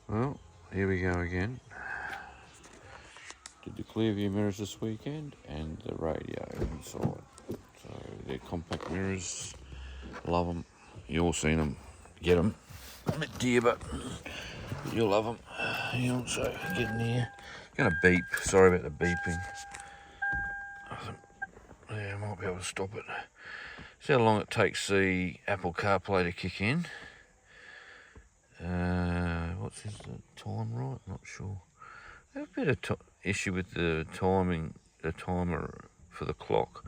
Well, here we go again. Did the Clearview mirrors this weekend and the radio inside. So they're compact mirrors. Love them. You all seen them. Get them. A bit dear, but you'll love them. You also get in here. Gonna beep. Sorry about the beeping. Yeah, I might be able to stop it. See how long it takes the Apple CarPlay to kick in. What's the time right? I'm not sure. I have a bit of issue with the timing, the timer for the clock.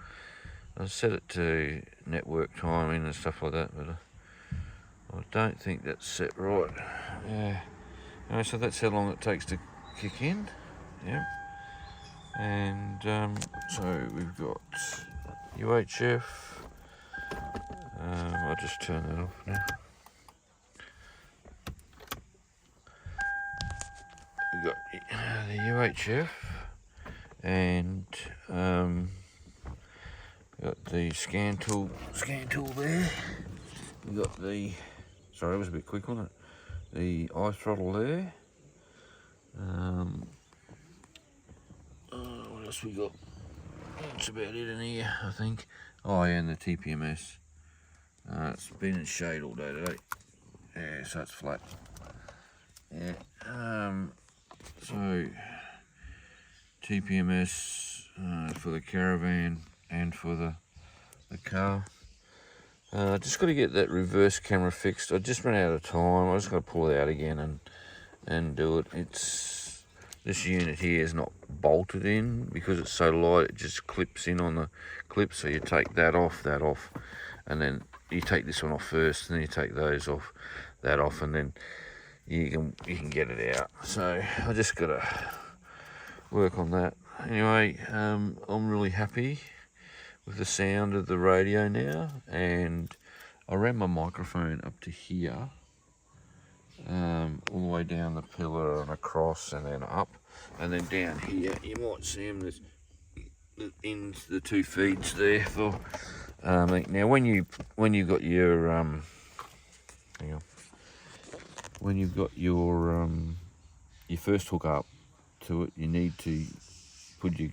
I set it to network timing and stuff like that, but I don't think that's set right. Yeah. Anyway, so that's how long it takes to kick in. Yeah. And so we've got UHF. I'll just turn that off now. We've got the UHF and got the scan tool there. We've got the, sorry, it was a bit quick, wasn't it? The iTrottle there. What else we got? That's about it in here, I think. Oh, yeah, and the TPMS. It's been in shade all day today. Yeah, so it's flat. Yeah. So TPMS for the caravan and for the car. Just got to get that reverse camera fixed. I just ran out of time. I just got to pull it out again and do it. It's this unit here is not bolted in because it's so light. It just clips in on the clip. So you take that off, and then you take this one off first, and then you take those off, that off, and then you can get it out. So I just got to work on that. Anyway, I'm really happy with the sound of the radio now, and I ran my microphone up to here, all the way down the pillar and across and then up, and then down here you might see them, there's the two feeds there for now when you've got your hang on, when you've got your first hook up to it, you need to put your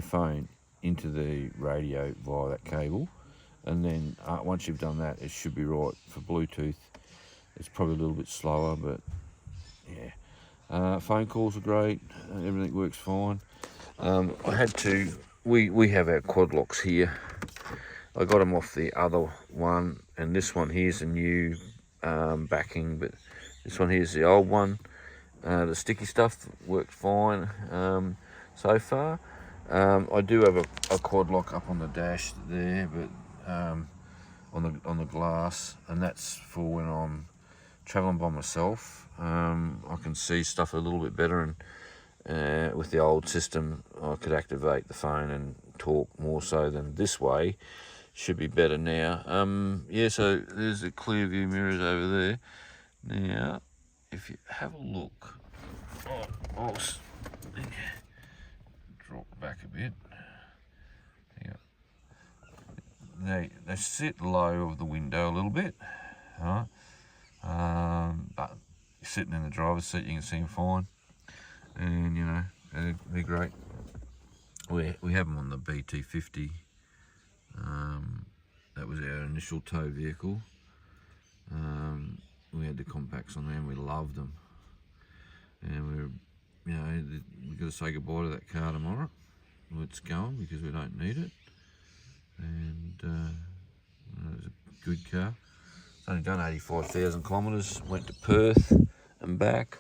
phone into the radio via that cable, and then once you've done that, it should be right. For Bluetooth, it's probably a little bit slower, but yeah. Phone calls are great. Everything works fine. I had to. We have our quad locks here. I got them off the other one, and this one here's a new backing, but this one here's the old one. The sticky stuff worked fine so far. I do have a quad lock up on the dash there, but on the glass, and that's for when I'm traveling by myself. I can see stuff a little bit better, and with the old system I could activate the phone and talk more so than this way. Should be better now. Yeah, so there's the Clearview mirrors over there. Now, if you have a look, I'll drop back a bit. They sit low of the window a little bit, right? But sitting in the driver's seat, you can see them fine, and you know they're great. We have them on the BT50. That was our initial tow vehicle. We had the compacts on there, and we loved them. And we've got to say goodbye to that car tomorrow. It's going because we don't need it. And it's a good car. It's only done 85,000 kilometres. Went to Perth and back.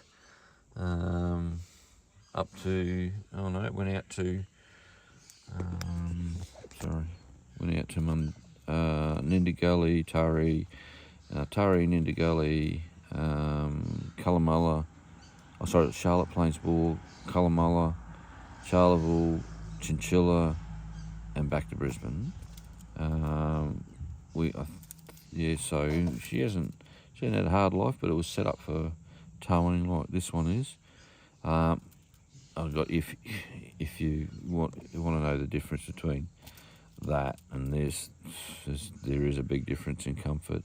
Up to, oh no, it went out to Nindigully, Tari, Nindigully, Colomulla. Charlotte Plainsboro, Colomulla, Charleville, Chinchilla, and back to Brisbane. So she hasn't had a hard life, but it was set up for towing like this one is. I've got if you want to know the difference between that and this, there is a big difference in comfort.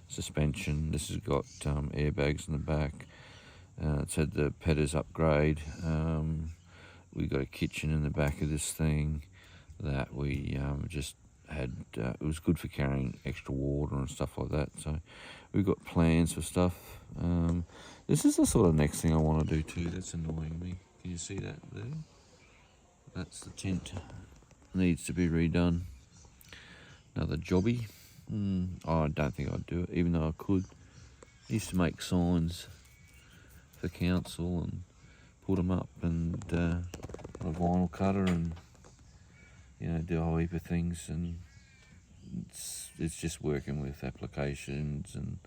Suspension. This has got airbags in the back. It's had the Petters upgrade. We got a kitchen in the back of this thing that we just had. It was good for carrying extra water and stuff like that. So we've got plans for stuff. This is the sort of next thing I want to do too. That's annoying me. Can you see that there? That's the tent. Needs to be redone. Another jobby. Oh, I don't think I'd do it, even though I could. I used to make signs for council and put them up, and a vinyl cutter, and do a whole heap of things. And it's just working with applications and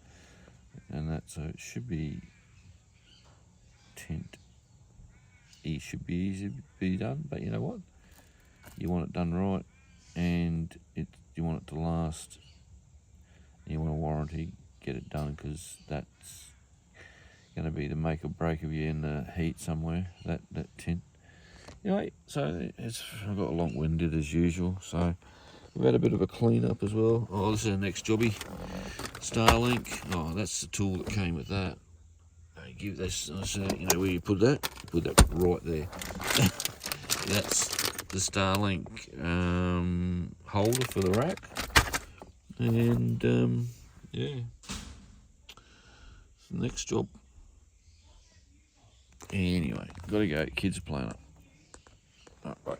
that. So it should be tent. It should be easy to be done, but you know what? You want it done right, and you want it to last. You want a warranty. Get it done, because that's going to be the make or break of you in the heat somewhere. That tent. Anyway, so I got long-winded as usual. So we've had a bit of a clean up as well. Oh, this is our next jobby. Starlink. Oh, that's the tool that came with that. I give this. Where you put that? Put that right there. That's the Starlink holder for the rack. And yeah, it's the next job. Anyway, gotta go. Kids are playing up. Right.